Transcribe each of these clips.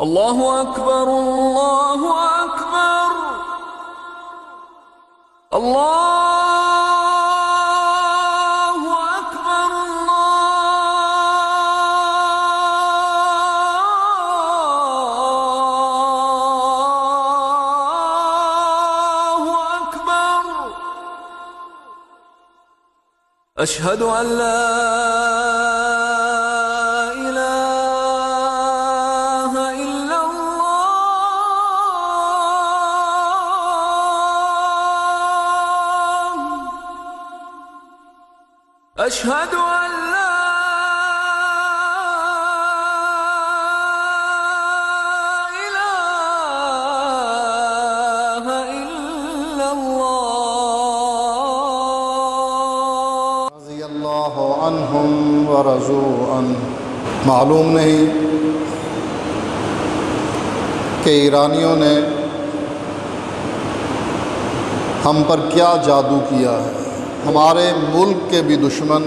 اللہ اکبر اللہ اکبر اللہ اکبر اللہ اکبر اشہد ان لا أشهد أن لا إله إلا الله رضی اللہ عنہم ورضوا عنہ۔ معلوم نہیں کہ ایرانیوں نے ہم پر کیا جادو کیا ہے۔ ہمارے ملک کے بھی دشمن،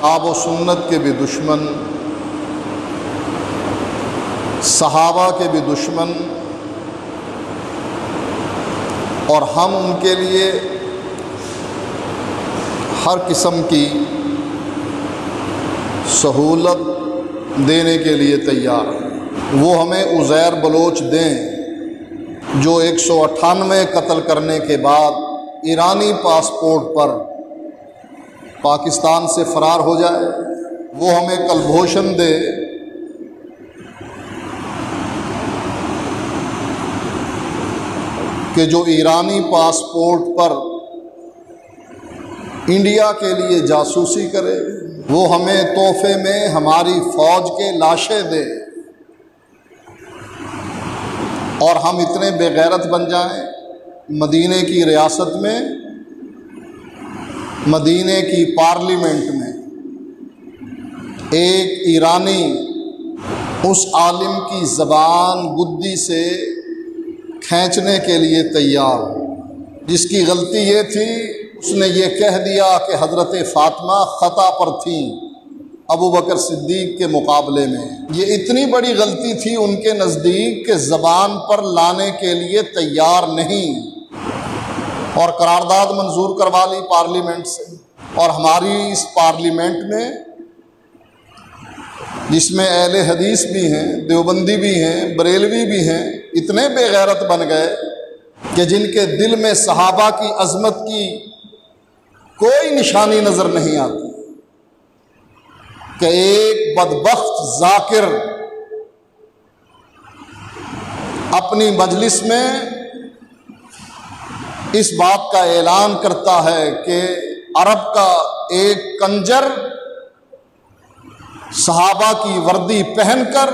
آب و سنت کے بھی دشمن، صحابہ کے بھی دشمن، اور ہم ان کے لیے ہر قسم کی سہولت دینے کے لیے تیار ہیں۔ وہ ہمیں عزیر بلوچ دیں جو 198 قتل کرنے کے بعد ایرانی پاسپورٹ پر پاکستان سے فرار ہو جائے، وہ ہمیں کلبھوشن دے کہ جو ایرانی پاسپورٹ پر انڈیا کے لیے جاسوسی کرے، وہ ہمیں تحفے میں ہماری فوج کے لاشیں دے، اور ہم اتنے بے غیرت بن جائیں مدینے کی ریاست میں، مدینے کی پارلیمنٹ میں ایک ایرانی اس عالم کی زبان گدی سے کھینچنے کے لیے تیار، جس کی غلطی یہ تھی اس نے یہ کہہ دیا کہ حضرت فاطمہ خطا پر تھیں ابو بکر صدیق کے مقابلے میں۔ یہ اتنی بڑی غلطی تھی ان کے نزدیک کہ زبان پر لانے کے لیے تیار نہیں، اور قرارداد منظور کروا لی پارلیمنٹ سے۔ اور ہماری اس پارلیمنٹ میں، جس میں اہل حدیث بھی ہیں، دیوبندی بھی ہیں، بریلوی بھی ہیں، اتنے بے غیرت بن گئے کہ جن کے دل میں صحابہ کی عظمت کی کوئی نشانی نظر نہیں آتی، کہ ایک بدبخت ذاکر اپنی مجلس میں اس بات کا اعلان کرتا ہے کہ عرب کا ایک کنجر صحابہ کی وردی پہن کر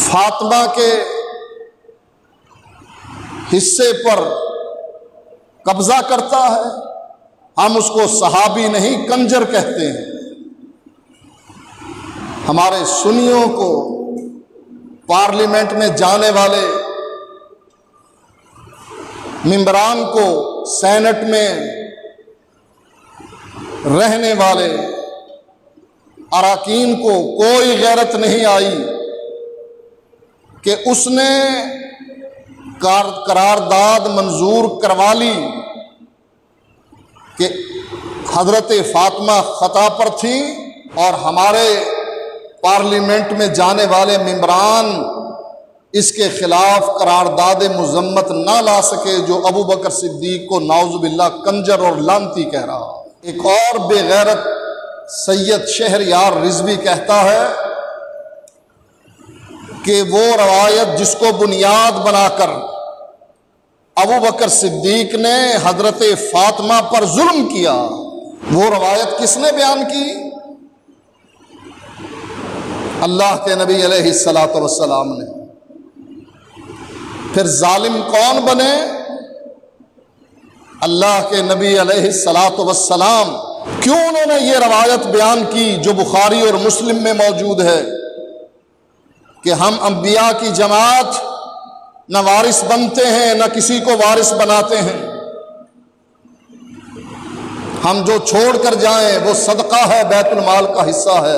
فاطمہ کے حصے پر قبضہ کرتا ہے، ہم اس کو صحابی نہیں کنجر کہتے ہیں۔ ہمارے سنیوں کو پارلیمنٹ میں جانے والے، ممبران کو، سینٹ میں رہنے والے اراکین کو کوئی غیرت نہیں آئی کہ اس نے قرارداد منظور کروا لی کہ حضرت فاطمہ خطا پر تھیں، اور ہمارے پارلیمنٹ میں جانے والے ممبران اس کے خلاف قرارداد مذمت نہ لا سکے جو ابو بکر صدیق کو نعوذ باللہ کنجر اور لعنتی کہہ رہا۔ ایک اور بے غیرت سید شہریار رضوی کہتا ہے کہ وہ روایت جس کو بنیاد بنا کر ابو بکر صدیق نے حضرت فاطمہ پر ظلم کیا، وہ روایت کس نے بیان کی؟ اللہ کے نبی علیہ الصلاۃ والسلام نے۔ پھر ظالم کون بنے؟ اللہ کے نبی علیہ الصلاۃ والسلام۔ کیوں انہوں نے یہ روایت بیان کی جو بخاری اور مسلم میں موجود ہے کہ ہم انبیاء کی جماعت نہ وارث بنتے ہیں نہ کسی کو وارث بناتے ہیں، ہم جو چھوڑ کر جائیں وہ صدقہ ہے، بیت المال کا حصہ ہے،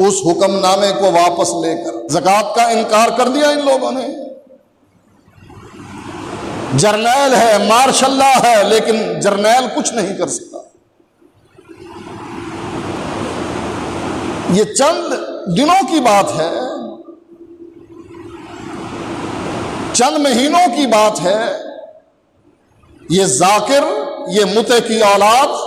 اس حکم نامے کو واپس لے کر زکوٰۃ کا انکار کر دیا ان لوگوں نے۔ جرنیل ہے، مارشل اللہ ہے، لیکن جرنیل کچھ نہیں کر سکتا۔ یہ چند دنوں کی بات ہے، چند مہینوں کی بات ہے، یہ ذاکر، یہ متے کی اولاد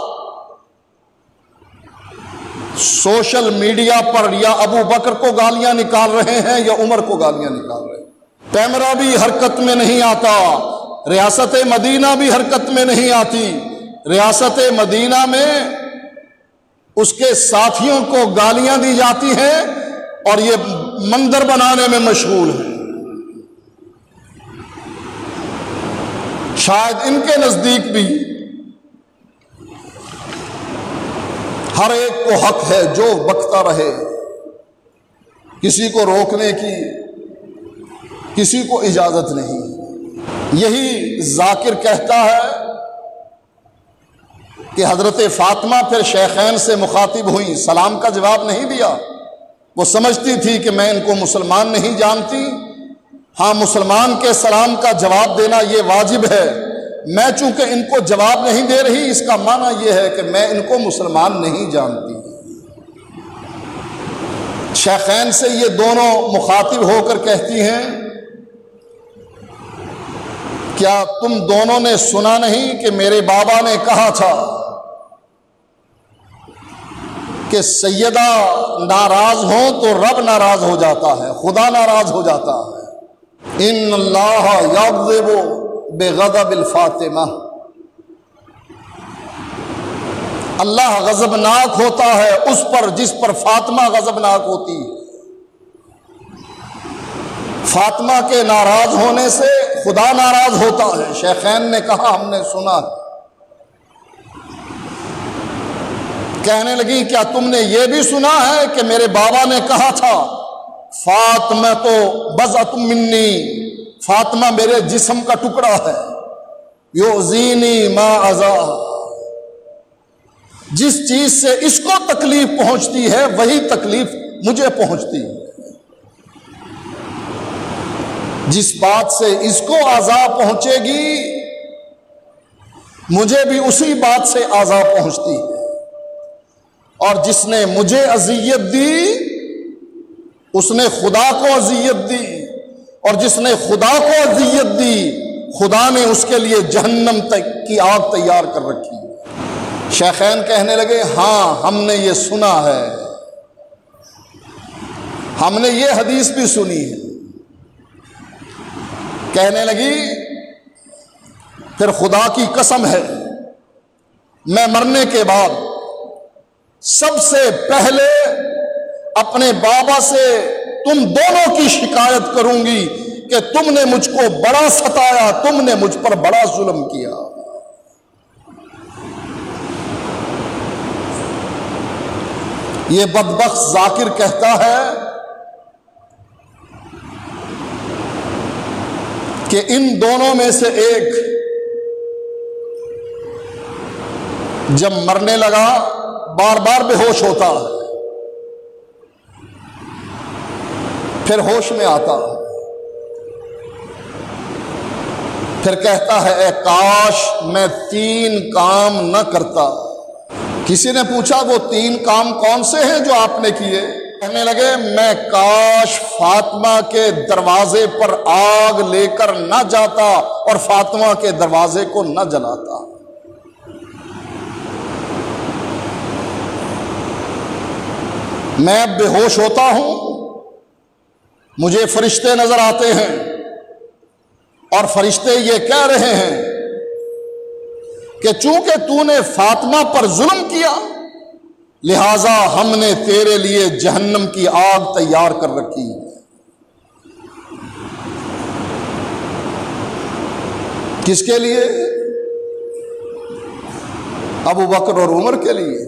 سوشل میڈیا پر یا ابو بکر کو گالیاں نکال رہے ہیں یا عمر کو گالیاں نکال رہے ہیں۔ کیمرہ بھی حرکت میں نہیں آتا، ریاست مدینہ بھی حرکت میں نہیں آتی۔ ریاست مدینہ میں اس کے ساتھیوں کو گالیاں دی جاتی ہیں اور یہ منظر بنانے میں مشغول ہے۔ شاید ان کے نزدیک بھی ہر ایک کو حق ہے جو بکتا رہے، کسی کو روکنے کی کسی کو اجازت نہیں۔ یہی ذاکر کہتا ہے کہ حضرت فاطمہ پھر شیخین سے مخاطب ہوئیں، سلام کا جواب نہیں دیا۔ وہ سمجھتی تھی کہ میں ان کو مسلمان نہیں جانتی، ہاں مسلمان کے سلام کا جواب دینا یہ واجب ہے، میں چونکہ ان کو جواب نہیں دے رہی، اس کا معنی یہ ہے کہ میں ان کو مسلمان نہیں جانتی۔ شیخین سے یہ دونوں مخاطب ہو کر کہتی ہیں، کیا تم دونوں نے سنا نہیں کہ میرے بابا نے کہا تھا کہ سیدہ ناراض ہوں تو رب ناراض ہو جاتا ہے، خدا ناراض ہو جاتا ہے۔ ان اللہ یغضب بغضب الفاطمہ، اللہ غضبناک ہوتا ہے اس پر جس پر فاطمہ غضبناک ہوتی ہے۔ فاطمہ کے ناراض ہونے سے خدا ناراض ہوتا ہے۔ شیخین نے کہا ہم نے سنا۔ کہنے لگی کیا تم نے یہ بھی سنا ہے کہ میرے بابا نے کہا تھا فاطمہ تو بضعۃ منی، فاطمہ میرے جسم کا ٹکڑا ہے، یؤذینی ما اذا، جس چیز سے اس کو تکلیف پہنچتی ہے وہی تکلیف مجھے پہنچتی ہے، جس بات سے اس کو عذاب پہنچے گی مجھے بھی اسی بات سے عذاب پہنچتی ہے، اور جس نے مجھے اذیت دی اس نے خدا کو اذیت دی، اور جس نے خدا کو اذیت دی خدا نے اس کے لیے جہنم تک کی آگ تیار کر رکھی ہے۔ شیخین کہنے لگے ہاں ہم نے یہ سنا ہے، ہم نے یہ حدیث بھی سنی ہے۔ کہنے لگی پھر خدا کی قسم ہے میں مرنے کے بعد سب سے پہلے اپنے بابا سے تم دونوں کی شکایت کروں گی کہ تم نے مجھ کو بڑا ستایا، تم نے مجھ پر بڑا ظلم کیا۔ یہ بدبخت ذاکر کہتا ہے کہ ان دونوں میں سے ایک جب مرنے لگا بار بار بے ہوش ہوتا ہے، پھر ہوش میں آتا، پھر کہتا ہے اے کاش میں 3 کام نہ کرتا۔ کسی نے پوچھا وہ 3 کام کون سے ہیں جو آپ نے کیے؟ کہنے لگے میں کاش فاطمہ کے دروازے پر آگ لے کر نہ جاتا اور فاطمہ کے دروازے کو نہ جلاتا۔ میں بے ہوش ہوتا ہوں، مجھے فرشتے نظر آتے ہیں اور فرشتے یہ کہہ رہے ہیں کہ چونکہ تو نے فاطمہ پر ظلم کیا لہذا ہم نے تیرے لیے جہنم کی آگ تیار کر رکھی ہے۔ کس کے لیے؟ ابو بکر اور عمر کے لیے،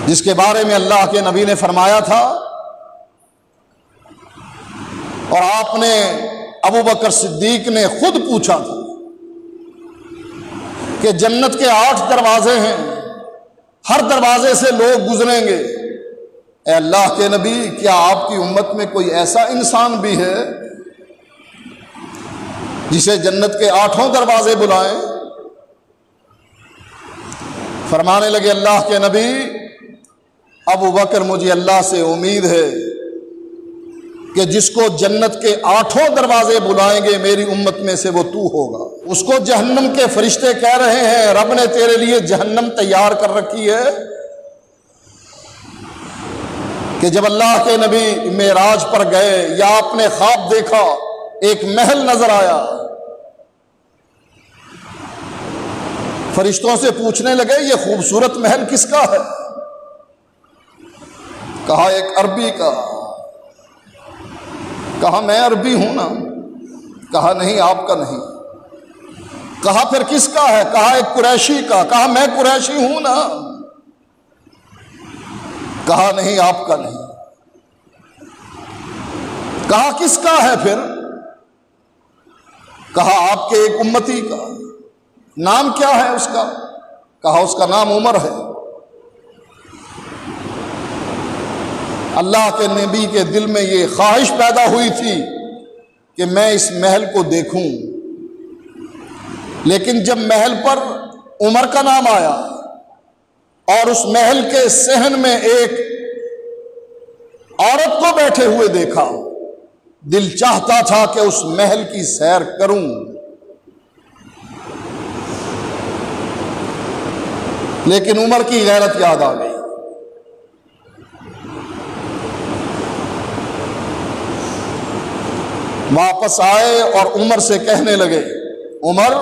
جس کے بارے میں اللہ کے نبی نے فرمایا تھا، اور آپ نے ابو بکر صدیق نے خود پوچھا تھا کہ جنت کے 8 دروازے ہیں، ہر دروازے سے لوگ گزریں گے۔ اے اللہ کے نبی، کیا آپ کی امت میں کوئی ایسا انسان بھی ہے جسے جنت کے 8 دروازے بلائیں؟ فرمانے لگے اللہ کے نبی، ابو بکر مجھے اللہ سے امید ہے کہ جس کو جنت کے 8 دروازے بلائیں گے میری امت میں سے وہ تو ہوگا۔ اس کو جہنم کے فرشتے کہہ رہے ہیں رب نے تیرے لیے جہنم تیار کر رکھی ہے، کہ جب اللہ کے نبی معراج پر گئے یا آپ نے خواب دیکھا ایک محل نظر آیا، فرشتوں سے پوچھنے لگے یہ خوبصورت محل کس کا ہے؟ کہا ایک عربی کا۔ کہا میں عربی ہوں نا؟ کہا نہیں آپ کا نہیں۔ کہا پھر کس کا ہے؟ کہا ایک قریشی کا۔ کہا میں قریشی ہوں نا؟ کہا نہیں آپ کا نہیں۔ کہا کس کا ہے پھر؟ کہا آپ کے ایک امتی کا۔ نام کیا ہے اس کا؟ کہا اس کا نام عمر ہے۔ اللہ کے نبی کے دل میں یہ خواہش پیدا ہوئی تھی کہ میں اس محل کو دیکھوں، لیکن جب محل پر عمر کا نام آیا اور اس محل کے صحن میں ایک عورت کو بیٹھے ہوئے دیکھا، دل چاہتا تھا کہ اس محل کی سیر کروں، لیکن عمر کی غیرت یاد آ گئی۔ واپس آئے اور عمر سے کہنے لگے عمر،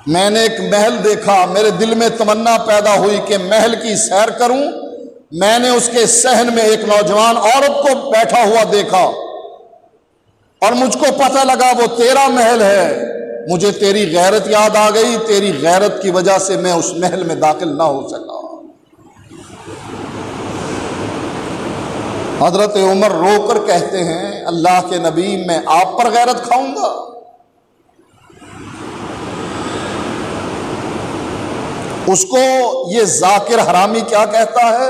میں نے ایک محل دیکھا، میرے دل میں تمنا پیدا ہوئی کہ محل کی سیر کروں، میں نے اس کے صحن میں ایک نوجوان عورت کو بیٹھا ہوا دیکھا اور مجھ کو پتہ لگا وہ تیرا محل ہے، مجھے تیری غیرت یاد آ گئی، تیری غیرت کی وجہ سے میں اس محل میں داخل نہ ہو سکا۔ حضرت عمر رو کر کہتے ہیں اللہ کے نبی میں آپ پر غیرت کھاؤں گا؟ اس کو یہ ذاکر حرامی کیا کہتا ہے،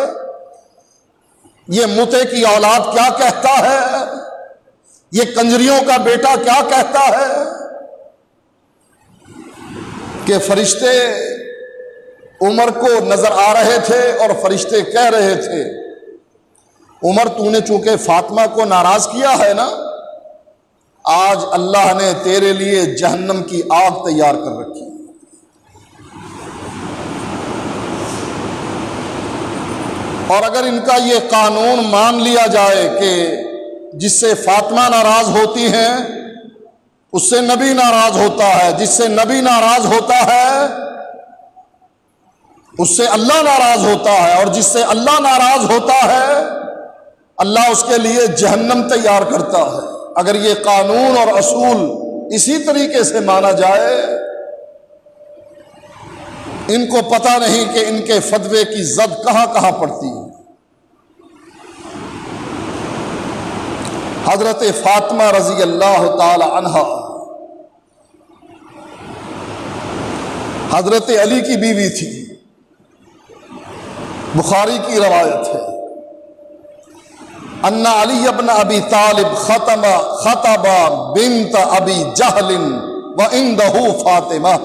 یہ متے کی اولاد کیا کہتا ہے، یہ کنجریوں کا بیٹا کیا کہتا ہے کہ فرشتے عمر کو نظر آ رہے تھے اور فرشتے کہہ رہے تھے عمر تو نے چونکہ فاطمہ کو ناراض کیا ہے نا، آج اللہ نے تیرے لیے جہنم کی آگ تیار کر رکھی۔ اور اگر ان کا یہ قانون مان لیا جائے کہ جس سے فاطمہ ناراض ہوتی ہیں اس سے نبی ناراض ہوتا ہے، جس سے نبی ناراض ہوتا ہے اس سے اللہ ناراض ہوتا ہے، اور جس سے اللہ ناراض ہوتا ہے اللہ اس کے لیے جہنم تیار کرتا ہے، اگر یہ قانون اور اصول اسی طریقے سے مانا جائے، ان کو پتہ نہیں کہ ان کے فتوے کی زد کہاں کہاں پڑتی ہے۔ حضرت فاطمہ رضی اللہ تعالی عنہا حضرت علی کی بیوی تھی، بخاری کی روایت ہے ان علی ابن ابی طالب خطب بنت ابی جہل وعندہ فاطمہ،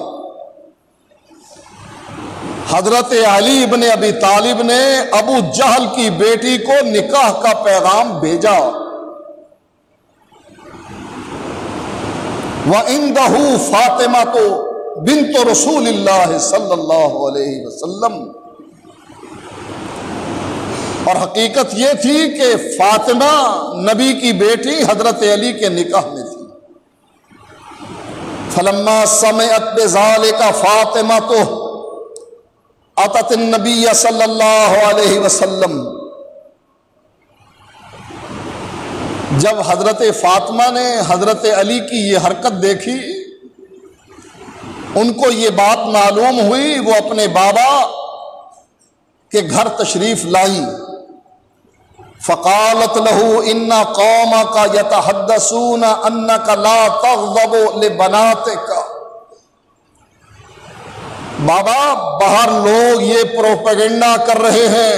حضرت علی ابن ابی طالب نے ابو جہل کی بیٹی کو نکاح کا پیغام بھیجا، وعندہ فاطمہ تو بنت رسول اللہ صلی اللہ علیہ وسلم، اور حقیقت یہ تھی کہ فاطمہ نبی کی بیٹی حضرت علی کے نکاح میں تھی۔ فلما سمعت بذالک فاطمہ تو اتت النبی صلی اللہ علیہ وسلم، جب حضرت فاطمہ نے حضرت علی کی یہ حرکت دیکھی، ان کو یہ بات معلوم ہوئی، وہ اپنے بابا کے گھر تشریف لائی، فقالت له ان قومك يتحدثون انك لا تغضب لبناتك، بابا باہر لوگ یہ پروپیگنڈا کر رہے ہیں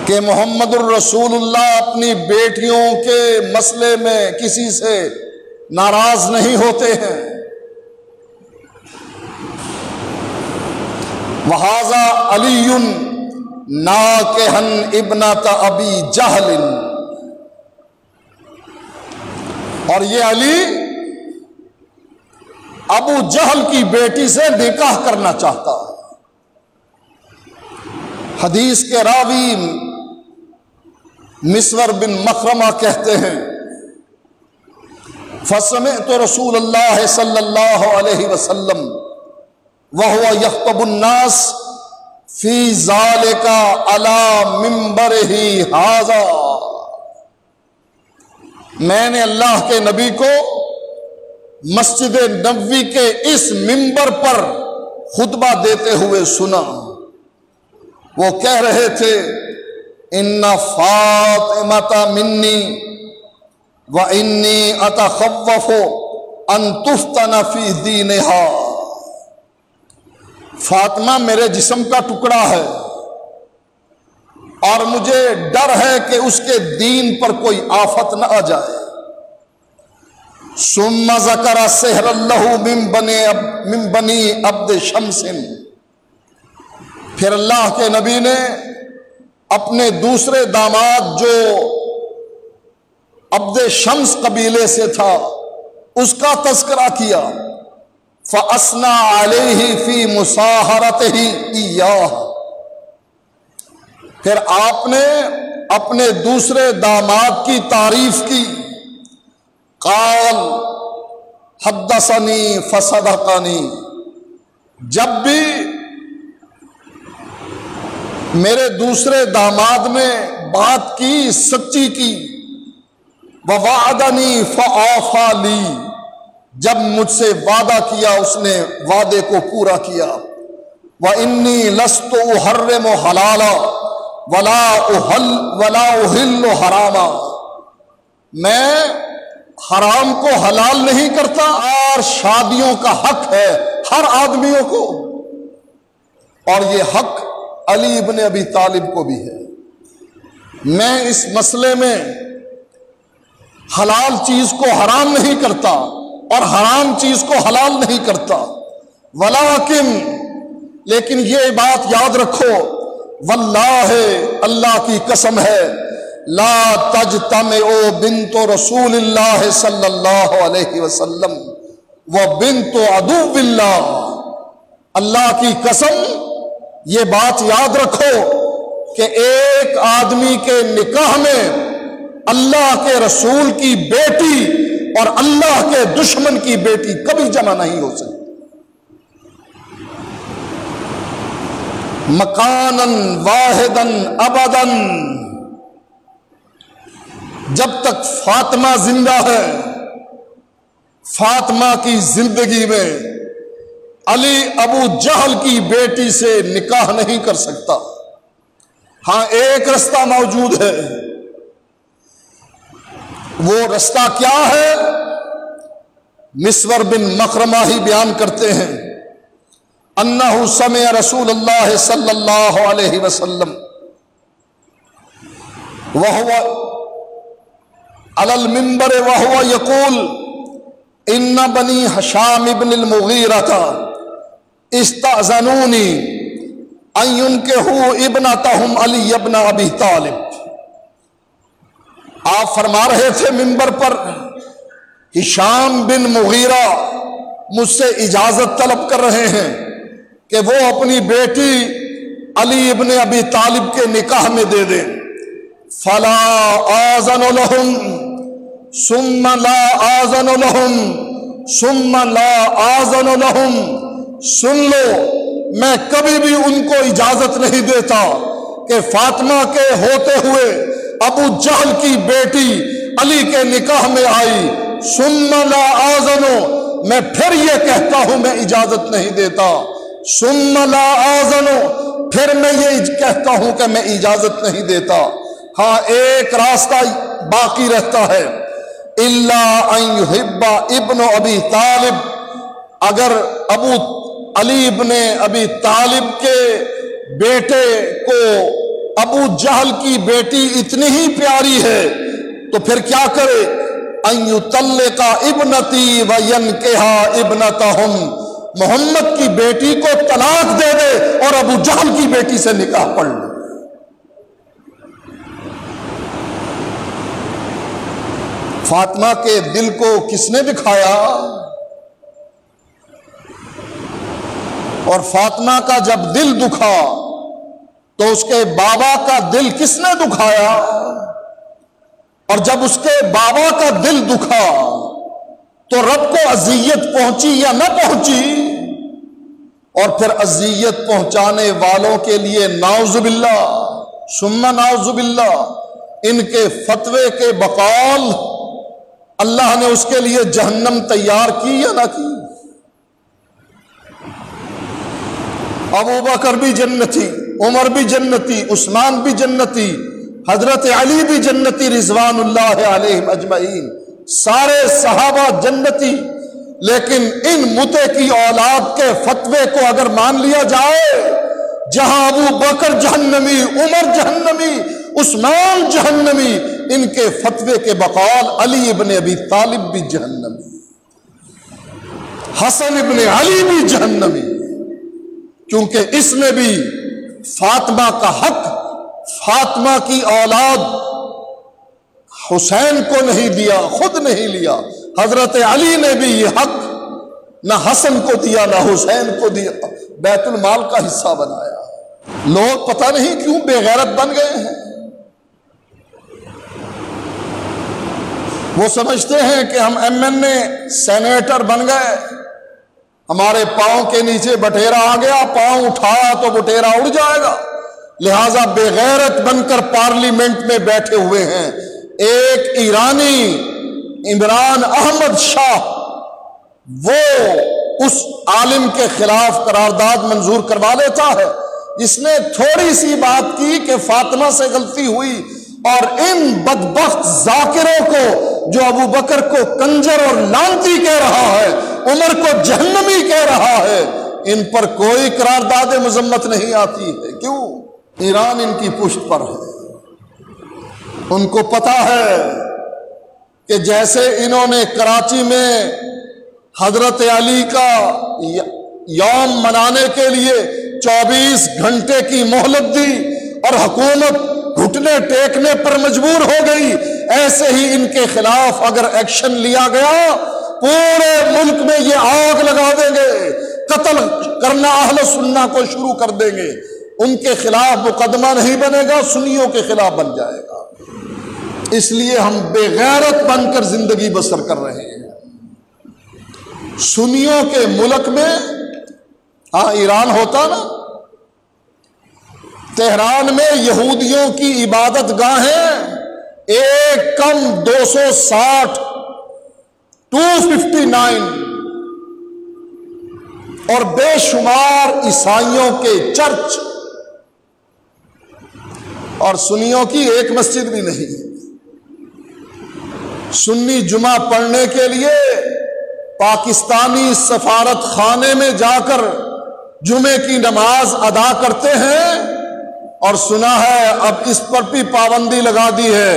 کہ محمد الرسول اللہ اپنی بیٹیوں کے مسئلے میں کسی سے ناراض نہیں ہوتے ہیں. وَهَذَا عَلِيٌّ نَاكِحًا ابْنَةَ أَبِي جَهْلٍ، اور یہ علی ابو جہل کی بیٹی سے نکاح کرنا چاہتا ہے. حدیث کے راوی مسور بن مخرمہ کہتے ہیں فسمعت رسول اللہ صلی اللہ علیہ وسلم وهو يخطب الناس في ذلك على منبره هذا، میں نے اللہ کے نبی کو مسجد نبوی کے اس منبر پر خطبہ دیتے ہوئے سنا. وہ کہہ رہے تھے ان فاطمہ منی وانی اتخوف ان تفتن فی دینہا، فاطمہ میرے جسم کا ٹکڑا ہے اور مجھے ڈر ہے کہ اس کے دین پر کوئی آفت نہ آ جائے. ثم ذکر سحر اللہ من بنی عبد شمس، پھر اللہ کے نبی نے اپنے دوسرے داماد جو عبد شمس قبیلے سے تھا اس کا تذکرہ کیا. فَأَثْنَى عَلَيْهِ فِي مُصَاهَرَتِهِ إِيَّاهُ، پھر آپ نے اپنے دوسرے داماد کی تعریف کی. قال حدثنی فصدقنی، جب بھی میرے دوسرے داماد نے بات کی سچی کی. ووعدنی فاوفی لی، جب مجھ سے وعدہ کیا اس نے وعدے کو پورا کیا. وانی لست احرم حلالا ولا احل حراما، میں حرام کو حلال نہیں کرتا اور شادیوں کا حق ہے ہر آدمیوں کو، اور یہ حق علی ابن ابی طالب کو بھی ہے. میں اس مسئلے میں حلال چیز کو حرام نہیں کرتا اور حرام چیز کو حلال نہیں کرتا. ولیکن لیکن یہ بات یاد رکھو، واللہ اللہ کی قسم ہے، لا تجتمع بنت رسول اللہ صلی اللہ علیہ وسلم و بنت عدو اللہ. اللہ کی قسم یہ بات یاد رکھو کہ ایک آدمی کے نکاح میں اللہ کے رسول کی بیٹی اور اللہ کے دشمن کی بیٹی کبھی جمع نہیں ہو سکتی. مکانن واحدن ابدن، جب تک فاطمہ زندہ ہے فاطمہ کی زندگی میں علی ابو جہل کی بیٹی سے نکاح نہیں کر سکتا. ہاں ایک رستہ موجود ہے، وہ رستہ کیا ہے؟ مسور بن مخرمہ ہی بیان کرتے ہیں انہ سمع رسول اللہ صلی اللہ علیہ وسلم وہو علی المنبر وہو یقول ان بنی ہشام ابن المغیرہ استأذنونی ان ينکحوا ابنتہم علی ابن ابی طالب. آپ فرما رہے تھے منبر پر ہشام بن مغیرہ مجھ سے اجازت طلب کر رہے ہیں کہ وہ اپنی بیٹی علی ابن ابی طالب کے نکاح میں دے دیں. فلا آذن لهم ثم لا آذن لهم ثم لا آذن لهم. سن لو، میں کبھی بھی ان کو اجازت نہیں دیتا کہ فاطمہ کے ہوتے ہوئے ابو جہل کی بیٹی علی کے نکاح میں آئی. ثم لا آذن، میں پھر یہ کہتا ہوں میں اجازت نہیں دیتا. ثم لا آذن، پھر میں یہ کہتا ہوں کہ میں اجازت نہیں دیتا. ہاں ایک راستہ باقی رہتا ہے، الا ان یحب ابن ابی طالب اگر ابو علی ابن ابی طالب کے بیٹے کو ابو جہل کی بیٹی اتنی ہی پیاری ہے تو پھر کیا کرے؟ ان یطلق ابنتی وینکح ابنتہم، محمد کی بیٹی کو طلاق دے دے اور ابو جہل کی بیٹی سے نکاح پڑھ لے۔ فاطمہ کے دل کو کس نے دکھایا؟ اور فاطمہ کا جب دل دکھا تو اس کے بابا کا دل کس نے دکھایا؟ اور جب اس کے بابا کا دل دکھا تو رب کو اذیت پہنچی یا نہ پہنچی؟ اور پھر اذیت پہنچانے والوں کے لیے نعوذ باللہ ثم نعوذ باللہ ان کے فتوے کے بقول اللہ نے اس کے لیے جہنم تیار کی یا نہ کی؟ ابو بکر بھی جنتی، عمر بھی جنتی، عثمان بھی جنتی، حضرت علی بھی جنتی رضوان اللہ علیہم اجمعین، سارے صحابہ جنتی۔ لیکن ان متے کی اولاد کے فتوے کو اگر مان لیا جائے، جہاں ابو بکر جہنمی، عمر جہنمی، عثمان جہنمی، ان کے فتوے کے بقول علی ابن ابی طالب بھی جہنمی، حسن ابن علی بھی جہنمی، کیونکہ اس نے بھی فاطمہ کا حق، فاطمہ کی اولاد حسین کو نہیں دیا، خود نہیں لیا۔ حضرت علی نے بھی یہ حق نہ حسن کو دیا نہ حسین کو دیا، بیت المال کا حصہ بنایا۔ لوگ پتہ نہیں کیوں بے غیرت بن گئے ہیں، وہ سمجھتے ہیں کہ ہم ایم این اے سینیٹر بن گئے، ہمارے پاؤں کے نیچے بٹیرا آ گیا، پاؤں اٹھایا تو بٹیرا اڑ جائے گا، لہذا بے غیرت بن کر پارلیمنٹ میں بیٹھے ہوئے ہیں۔ ایک ایرانی عمران احمد شاہ، وہ اس عالم کے خلاف قرارداد منظور کروا لیتا ہے جس نے تھوڑی سی بات کی کہ فاطمہ سے غلطی ہوئی، اور ان بدبخت ذاکروں کو جو ابو بکر کو کنجر اور لعنتی کہہ رہا ہے، عمر کو جہنمی کہہ رہا ہے، ان پر کوئی قرارداد مذمت نہیں آتی ہے۔ کیوں؟ ایران ان کی پشت پر ہے، ان کو پتا ہے کہ جیسے انہوں نے کراچی میں حضرت علی کا یوم منانے کے لیے 24 گھنٹے کی مہلت دی اور حکومت گھٹنے ٹیکنے پر مجبور ہو گئی، ایسے ہی ان کے خلاف اگر ایکشن لیا گیا پورے ملک میں یہ آگ لگا دیں گے، قتل کرنا اہل سنہ کو شروع کر دیں گے۔ ان کے خلاف مقدمہ نہیں بنے گا، سنیوں کے خلاف بن جائے گا۔ اس لیے ہم بے غیرت بن کر زندگی بسر کر رہے ہیں۔ سنیوں کے ملک میں، ہاں ایران ہوتا نا، تہران میں یہودیوں کی عبادت گاہیں ایک کم 260 259 اور بے شمار عیسائیوں کے چرچ، اور سنیوں کی ایک مسجد بھی نہیں۔ سنی جمعہ پڑھنے کے لیے پاکستانی سفارت خانے میں جا کر جمعے کی نماز ادا کرتے ہیں، اور سنا ہے اب اس پر بھی پابندی لگا دی ہے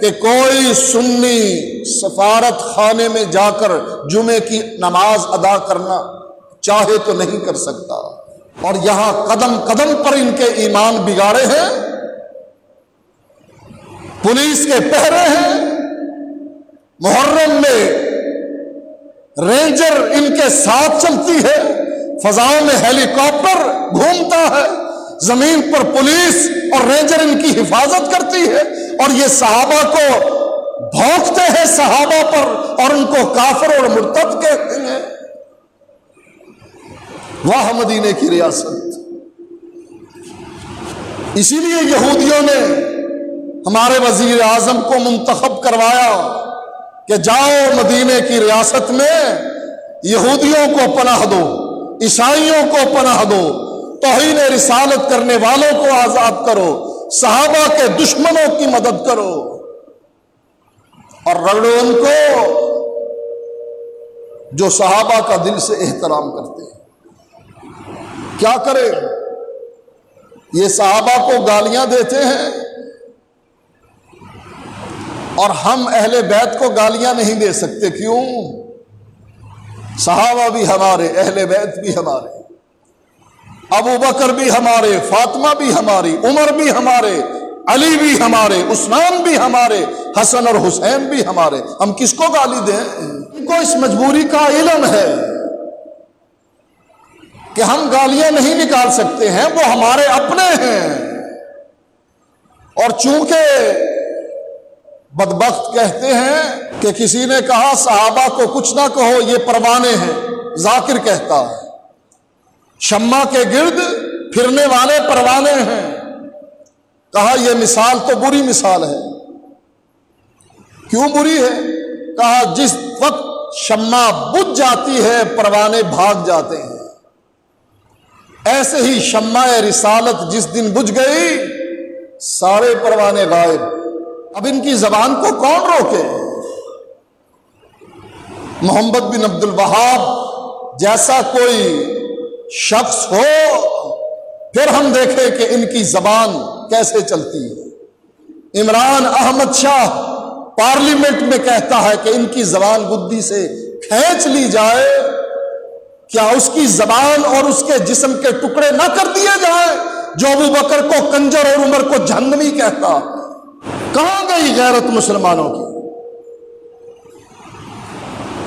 کہ کوئی سنی سفارت خانے میں جا کر جمعے کی نماز ادا کرنا چاہے تو نہیں کر سکتا، اور یہاں قدم قدم پر ان کے ایمان بگاڑے ہیں، پولیس کے پہرے ہیں، محرم میں رینجر ان کے ساتھ چلتی ہے، فضاؤں میں ہیلی کاپٹر گھومتا ہے، زمین پر پولیس اور رینجر ان کی حفاظت کرتی ہے، اور یہ صحابہ کو بھونکتے ہیں صحابہ پر اور ان کو کافر اور مرتد کہتے ہیں۔ واہ مدینے کی ریاست! اسی لیے یہودیوں نے ہمارے وزیر اعظم کو منتخب کروایا کہ جاؤ مدینے کی ریاست میں یہودیوں کو پناہ دو، عیسائیوں کو پناہ دو، توہین رسالت کرنے والوں کو آزاد کرو، صحابہ کے دشمنوں کی مدد کرو، اور رگڑو ان کو جو صحابہ کا دل سے احترام کرتے ہیں۔ کیا کرے؟ یہ صحابہ کو گالیاں دیتے ہیں اور ہم اہل بیت کو گالیاں نہیں دے سکتے۔ کیوں؟ صحابہ بھی ہمارے، اہل بیت بھی ہمارے، ابو بکر بھی ہمارے، فاطمہ بھی ہماری، عمر بھی ہمارے، علی بھی ہمارے، عثمان بھی ہمارے، حسن اور حسین بھی ہمارے۔ ہم کس کو گالی دیں؟ ان کو اس مجبوری کا علم ہے کہ ہم گالیاں نہیں نکال سکتے ہیں، وہ ہمارے اپنے ہیں۔ اور چونکہ بدبخت کہتے ہیں کہ کسی نے کہا صحابہ کو کچھ نہ کہو، یہ پروانے ہیں، ذاکر کہتا ہے شمع کے گرد پھرنے والے پروانے ہیں۔ کہا یہ مثال تو بری مثال ہے۔ کیوں بری ہے؟ کہا جس وقت شمع بجھ جاتی ہے پروانے بھاگ جاتے ہیں، ایسے ہی شمع رسالت جس دن بجھ گئی سارے پروانے غائب۔ اب ان کی زبان کو کون روکے؟ محمد بن عبد الوہاب جیسا کوئی شخص ہو پھر ہم دیکھیں کہ ان کی زبان کیسے چلتی ہے۔ عمران احمد شاہ پارلیمنٹ میں کہتا ہے کہ ان کی زبان گدی سے کھینچ لی جائے، کیا اس کی زبان اور اس کے جسم کے ٹکڑے نہ کر دیے جائیں جو ابو بکر کو کنجر اور عمر کو جہنمی کہتا؟ کہاں گئی غیرت مسلمانوں کی؟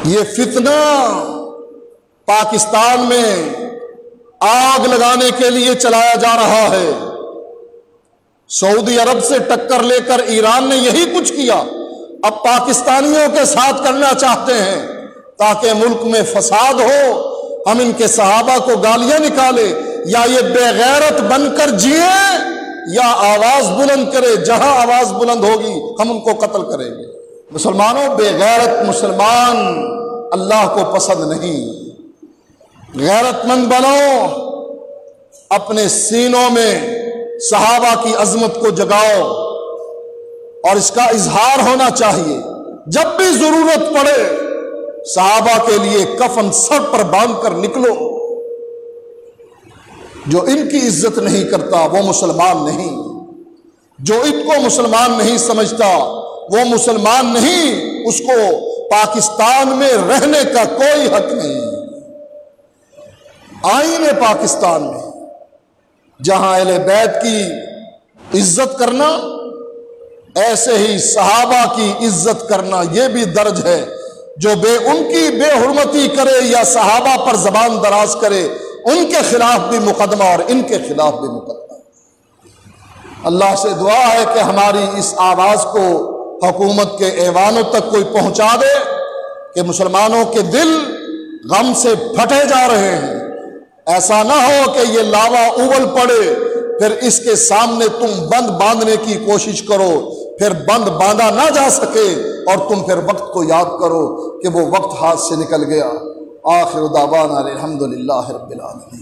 یہ فتنہ پاکستان میں آگ لگانے کے لیے چلایا جا رہا ہے۔ سعودی عرب سے ٹکر لے کر ایران نے یہی کچھ کیا، اب پاکستانیوں کے ساتھ کرنا چاہتے ہیں تاکہ ملک میں فساد ہو، ہم ان کے صحابہ کو گالیاں نکالے، یا یہ بے غیرت بن کر جیے یا آواز بلند کرے، جہاں آواز بلند ہوگی ہم ان کو قتل کریں گے۔ مسلمانوں، بے غیرت مسلمان اللہ کو پسند نہیں۔ غیرت مند بنو، اپنے سینوں میں صحابہ کی عظمت کو جگاؤ اور اس کا اظہار ہونا چاہیے۔ جب بھی ضرورت پڑے صحابہ کے لیے کفن سر پر باندھ کر نکلو۔ جو ان کی عزت نہیں کرتا وہ مسلمان نہیں، جو ان کو مسلمان نہیں سمجھتا وہ مسلمان نہیں، اس کو پاکستان میں رہنے کا کوئی حق نہیں۔ آئین پاکستان میں جہاں اہل بیت کی عزت کرنا، ایسے ہی صحابہ کی عزت کرنا یہ بھی درج ہے۔ جو ان کی بے حرمتی کرے یا صحابہ پر زبان دراز کرے ان کے خلاف بھی مقدمہ اور ان کے خلاف بھی مقدمہ۔ اللہ سے دعا ہے کہ ہماری اس آواز کو حکومت کے ایوانوں تک کوئی پہنچا دے کہ مسلمانوں کے دل غم سے پھٹے جا رہے ہیں۔ ایسا نہ ہو کہ یہ لاوا اول پڑے، پھر اس کے سامنے تم بند باندھنے کی کوشش کرو، پھر بند باندھا نہ جا سکے اور تم پھر وقت کو یاد کرو کہ وہ وقت ہاتھ سے نکل گیا۔ آخر دعوانا الحمدللہ رب العالمین۔